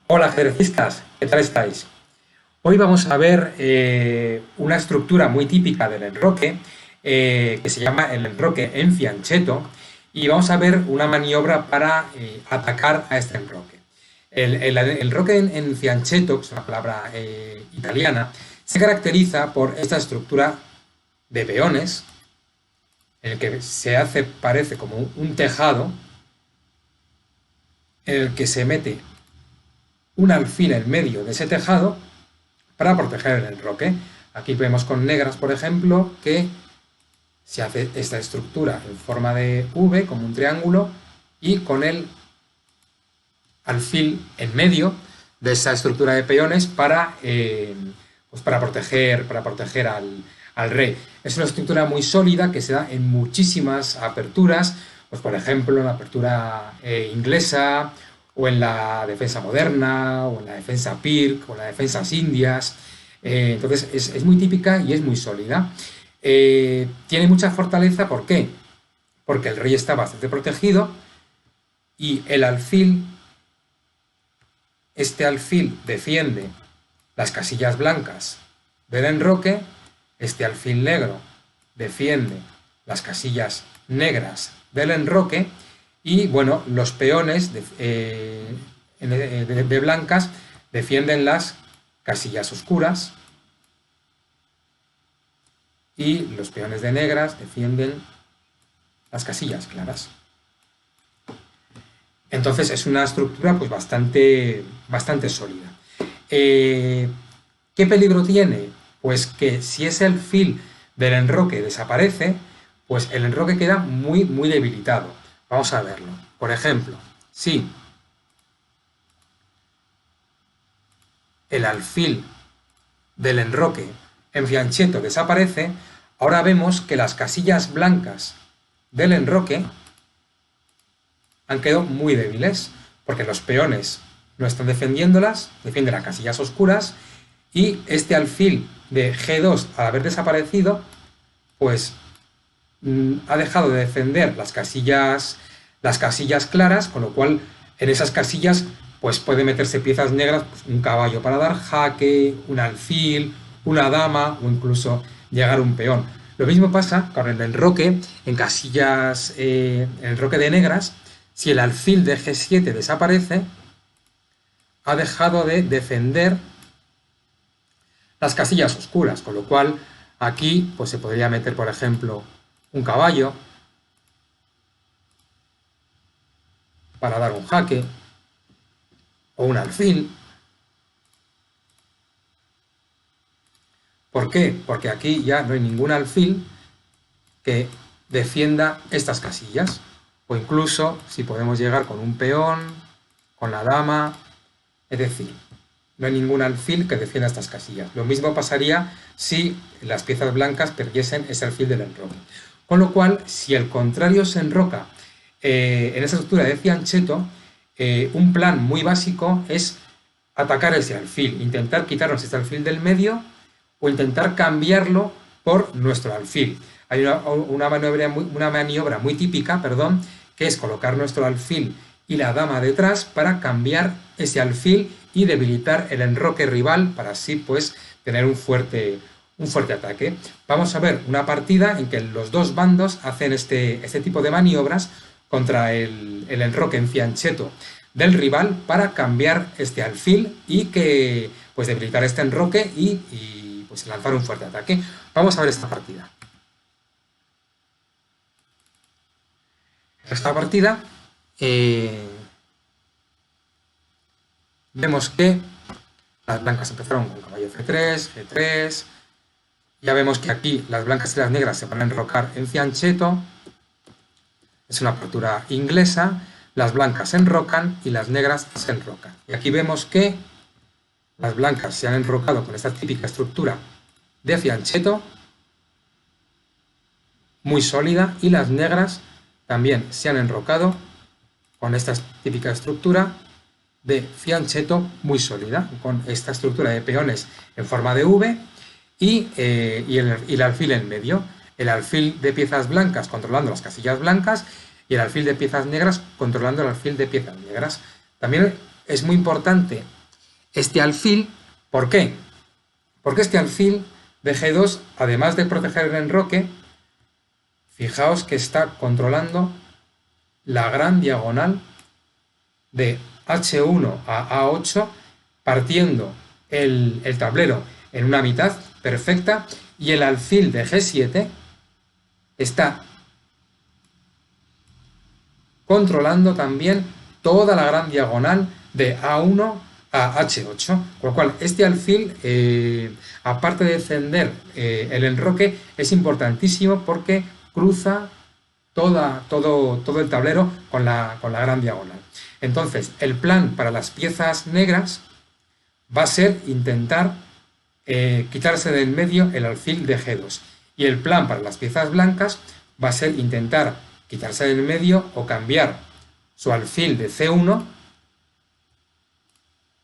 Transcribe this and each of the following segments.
Hola ajedrecistas, ¿qué tal estáis? Hoy vamos a ver una estructura muy típica del enroque que se llama el enroque en fianchetto y vamos a ver una maniobra para atacar a este enroque. El enroque en fianchetto, que es una palabra italiana, se caracteriza por esta estructura de peones en el que parece como un tejado en el que se mete un alfil en medio de ese tejado para proteger el enroque. Aquí vemos con negras, por ejemplo, que se hace esta estructura en forma de V, como un triángulo, y con el alfil en medio de esa estructura de peones para proteger al rey. Es una estructura muy sólida que se da en muchísimas aperturas, pues por ejemplo en la apertura inglesa, o en la defensa moderna, o en la defensa Pirc, o en las defensas indias. Entonces es muy típica y es muy sólida. Tiene mucha fortaleza, ¿por qué? Porque el rey está bastante protegido y este alfil defiende las casillas blancas del enroque, este alfil negro defiende las casillas negras del enroque y bueno, los peones de blancas defienden las casillas oscuras y los peones de negras defienden las casillas claras. Entonces es una estructura pues bastante sólida. ¿Qué peligro tiene? Pues que si ese alfil del enroque desaparece, pues el enroque queda muy debilitado. Vamos a verlo. Por ejemplo, si el alfil del enroque en fianchetto desaparece, ahora vemos que las casillas blancas del enroque han quedado muy débiles, porque los peones no están defendiéndolas, defienden las casillas oscuras, y este alfil de G2, al haber desaparecido, pues ha dejado de defender las casillas claras, con lo cual en esas casillas pues puede meterse piezas negras, pues un caballo para dar jaque, un alfil, una dama o incluso llegar un peón. Lo mismo pasa con el enroque en casillas, el enroque de negras. Si el alfil de G7 desaparece, ha dejado de defender las casillas oscuras, con lo cual aquí pues se podría meter, por ejemplo, un caballo para dar un jaque, o un alfil. ¿Por qué? Porque aquí ya no hay ningún alfil que defienda estas casillas. O incluso si podemos llegar con un peón, con la dama, es decir, no hay ningún alfil que defienda estas casillas. Lo mismo pasaría si las piezas blancas perdiesen ese alfil del enroque. Con lo cual, si el contrario se enroca en esa estructura de fianchetto, un plan muy básico es atacar ese alfil, intentar quitarnos este alfil del medio o intentar cambiarlo por nuestro alfil. Hay una maniobra muy típica, que es colocar nuestro alfil y la dama detrás para cambiar ese alfil y debilitar el enroque rival para así pues tener un fuerte ataque. Vamos a ver una partida en que los dos bandos hacen este tipo de maniobras contra el enroque en fianchetto del rival para cambiar este alfil y que pues debilitar este enroque y pues lanzar un fuerte ataque. Vamos a ver esta partida. Esta partida vemos que las blancas empezaron con caballo C3, G3. Ya vemos que aquí las blancas y las negras se van a enrocar en fianchetto. Es una apertura inglesa. Las blancas se enrocan y las negras se enrocan. Y aquí vemos que las blancas se han enrocado con esta típica estructura de fianchetto, muy sólida, y las negras también se han enrocado con esta típica estructura de fianchetto muy sólida, con esta estructura de peones en forma de V y el alfil en medio. El alfil de piezas blancas controlando las casillas blancas y el alfil de piezas negras controlando el alfil de piezas negras. También es muy importante este alfil. ¿Por qué? Porque este alfil de G2, además de proteger el enroque, fijaos que está controlando la gran diagonal de H1 a A8, partiendo el tablero en una mitad perfecta, y el alfil de G7 está controlando también toda la gran diagonal de A1 a H8, con lo cual este alfil, aparte de defender el enroque, es importantísimo porque cruza todo el tablero con la gran diagonal. Entonces, el plan para las piezas negras va a ser intentar quitarse del medio el alfil de G2. Y el plan para las piezas blancas va a ser intentar quitarse del medio o cambiar su alfil de C1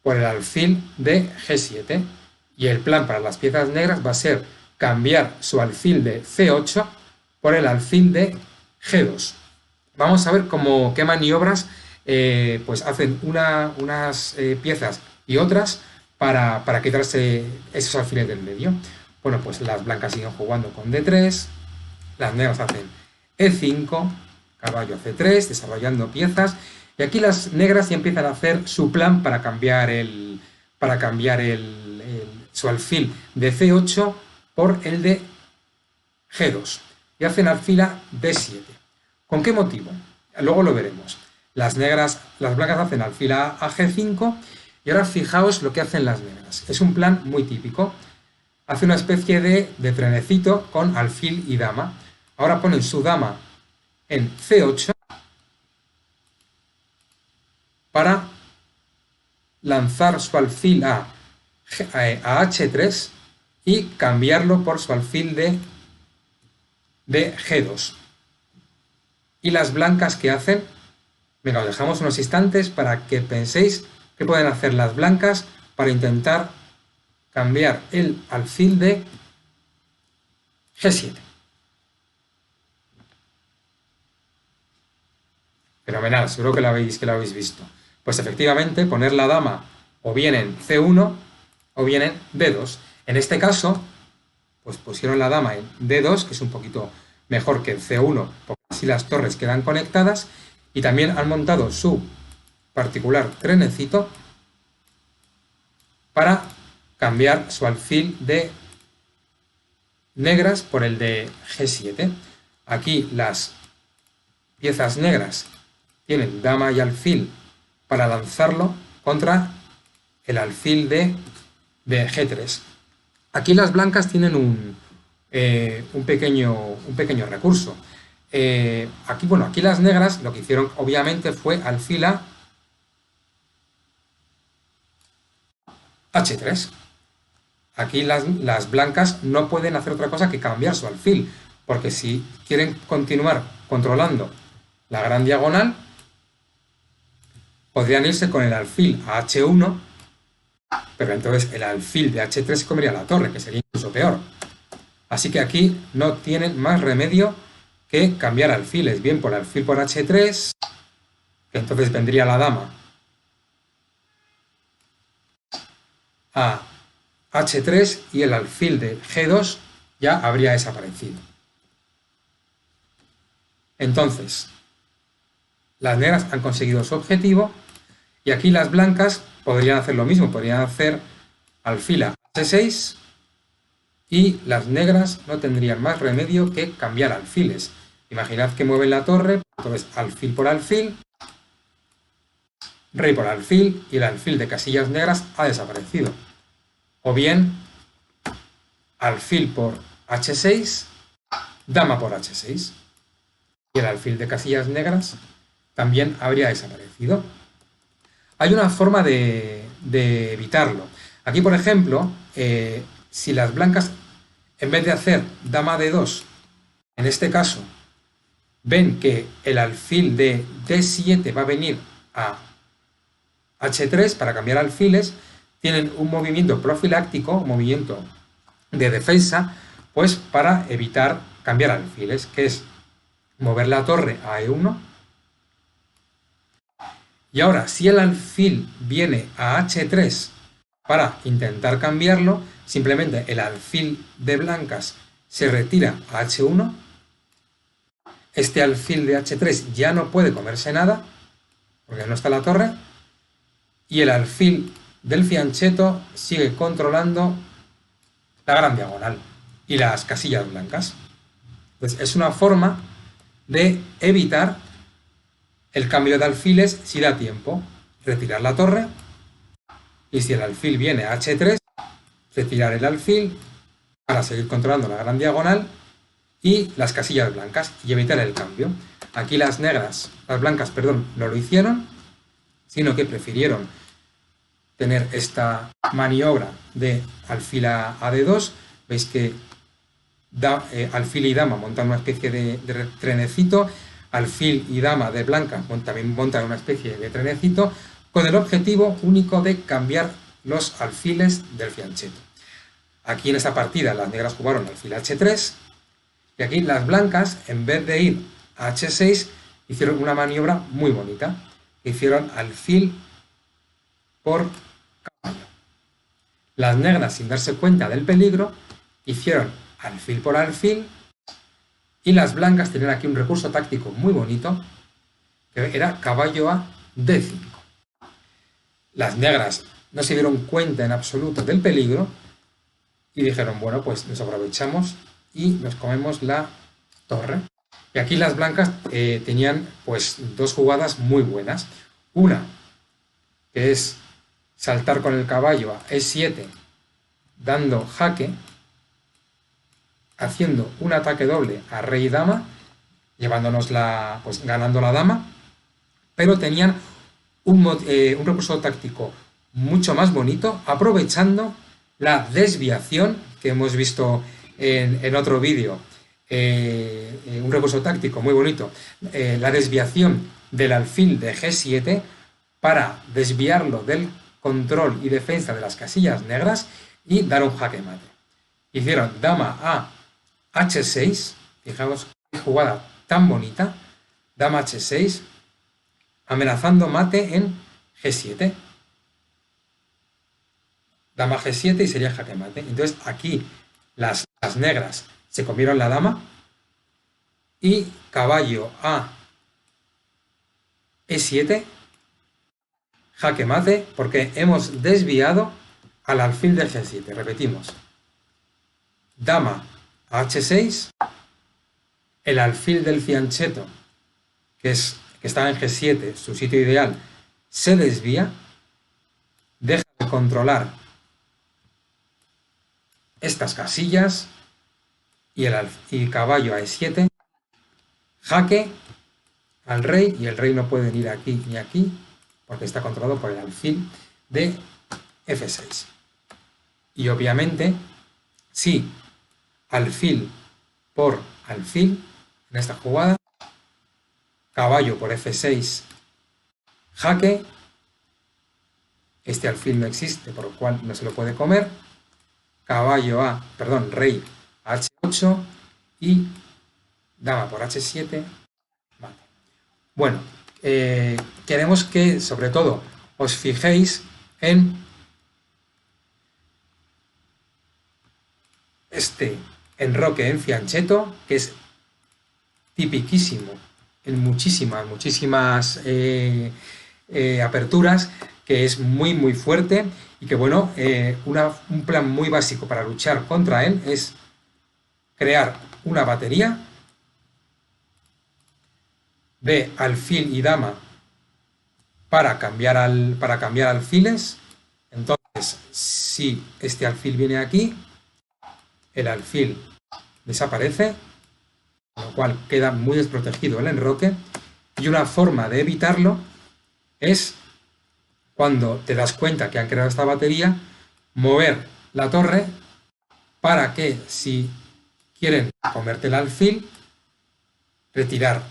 por el alfil de G7. Y el plan para las piezas negras va a ser cambiar su alfil de C8 por el alfil de G2. Vamos a ver qué maniobras pues hacen unas piezas y otras para quitarse esos alfiles del medio. Bueno, pues las blancas siguen jugando con D3, las negras hacen E5, caballo C3, desarrollando piezas, y aquí las negras ya empiezan a hacer su plan para cambiar su alfil de C8 por el de G2, y hacen alfil a D7. ¿Con qué motivo? Luego lo veremos. Las blancas hacen alfil a G5, y ahora fijaos lo que hacen las negras. Es un plan muy típico. Hace una especie de trenecito con alfil y dama. Ahora ponen su dama en C8 para lanzar su alfil a H3 y cambiarlo por su alfil de G2. ¿Y las blancas qué hacen? Venga, os dejamos unos instantes para que penséis qué pueden hacer las blancas para intentar cambiar el alfil de G7. Fenomenal, seguro que lo habéis visto. Pues efectivamente, poner la dama o bien en C1 o bien en D2. En este caso, pues pusieron la dama en D2, que es un poquito mejor que en C1, porque así las torres quedan conectadas, y también han montado su particular trenecito para cambiar su alfil de negras por el de G7. Aquí las piezas negras tienen dama y alfil para lanzarlo contra el alfil de G3. Aquí las blancas tienen un pequeño recurso. Aquí las negras lo que hicieron obviamente fue alfil a H3. Aquí las blancas no pueden hacer otra cosa que cambiar su alfil, porque si quieren continuar controlando la gran diagonal, podrían irse con el alfil a H1, pero entonces el alfil de H3 se comería la torre, que sería incluso peor. Así que aquí no tienen más remedio que cambiar alfiles, bien por alfil por H3, que entonces vendría la dama a H3 y el alfil de G2 ya habría desaparecido. Entonces, las negras han conseguido su objetivo y aquí las blancas podrían hacer lo mismo, podrían hacer alfil a H6 y las negras no tendrían más remedio que cambiar alfiles. Imaginad que mueven la torre, entonces alfil por alfil, rey por alfil, y el alfil de casillas negras ha desaparecido. O bien, alfil por H6, dama por H6, y el alfil de casillas negras también habría desaparecido. Hay una forma de evitarlo. Aquí, por ejemplo, si las blancas, en vez de hacer dama de 2, en este caso, ven que el alfil de D7 va a venir a H3 para cambiar alfiles, tienen un movimiento profiláctico, un movimiento de defensa, pues para evitar cambiar alfiles, que es mover la torre a E1 Y ahora, si el alfil viene a H3 para intentar cambiarlo, simplemente el alfil de blancas se retira a H1. Este alfil de H3 ya no puede comerse nada, porque no está la torre, y el alfil del fianchetto sigue controlando la gran diagonal y las casillas blancas. Entonces, es una forma de evitar el cambio de alfiles si da tiempo. Retirar la torre, y si el alfil viene a H3, retirar el alfil para seguir controlando la gran diagonal y las casillas blancas y evitar el cambio. Aquí las blancas, no lo hicieron, sino que prefirieron tener esta maniobra de alfil a D2. Veis que alfil y dama montan una especie de trenecito, alfil y dama de blanca también montan una especie de trenecito, con el objetivo único de cambiar los alfiles del fianchetto. Aquí en esta partida las negras jugaron alfil H3, y aquí las blancas, en vez de ir a H6, hicieron una maniobra muy bonita. Hicieron alfil por caballo. Las negras, sin darse cuenta del peligro, hicieron alfil por alfil, y las blancas tenían aquí un recurso táctico muy bonito, que era caballo a D5. Las negras no se dieron cuenta en absoluto del peligro y dijeron, bueno, pues nos aprovechamos y nos comemos la torre. Y aquí las blancas tenían pues dos jugadas muy buenas. Una, que es saltar con el caballo a E7, dando jaque, haciendo un ataque doble a rey y dama, ganando la dama, pero tenían un recurso táctico mucho más bonito, aprovechando la desviación que hemos visto en otro vídeo, un recurso táctico muy bonito, la desviación del alfil de G7 para desviarlo del control y defensa de las casillas negras y dar un jaque mate. Hicieron dama a H6, fijaos qué jugada tan bonita, dama H6, amenazando mate en G7. Dama G7 y sería jaque mate. Entonces aquí las negras se comieron la dama y caballo a E7, jaque mate, porque hemos desviado al alfil de G7. Repetimos. Dama a H6, el alfil del fianchetto, que está en G7, su sitio ideal, se desvía, deja de controlar estas casillas y caballo a E7, jaque al rey, y el rey no puede ir aquí ni aquí porque está controlado por el alfil de F6. Y obviamente, si alfil por alfil en esta jugada, caballo por F6, jaque, este alfil no existe, por lo cual no se lo puede comer, rey a H8 y dama por H7, vale. Bueno, queremos que sobre todo os fijéis en este enroque en fianchetto, que es tipiquísimo en muchísimas aperturas, que es muy fuerte y que, bueno, un plan muy básico para luchar contra él es crear una batería de alfil y dama para cambiar alfiles. Entonces, si este alfil viene aquí, el alfil desaparece, con lo cual queda muy desprotegido el enroque, y una forma de evitarlo es, cuando te das cuenta que han creado esta batería, mover la torre para que, si quieren comerte el alfil, retirar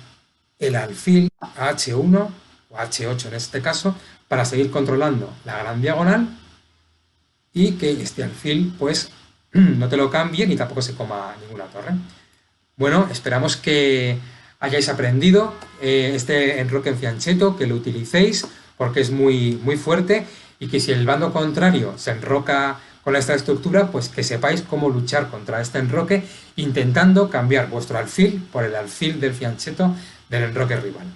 el alfil a H1 o H8 en este caso, para seguir controlando la gran diagonal y que este alfil pues no te lo cambie ni tampoco se coma ninguna torre. Bueno, esperamos que hayáis aprendido este enroque en fianchetto, que lo utilicéis. porque es muy, muy fuerte, y que si el bando contrario se enroca con esta estructura, pues que sepáis cómo luchar contra este enroque, intentando cambiar vuestro alfil por el alfil del fianchetto del enroque rival.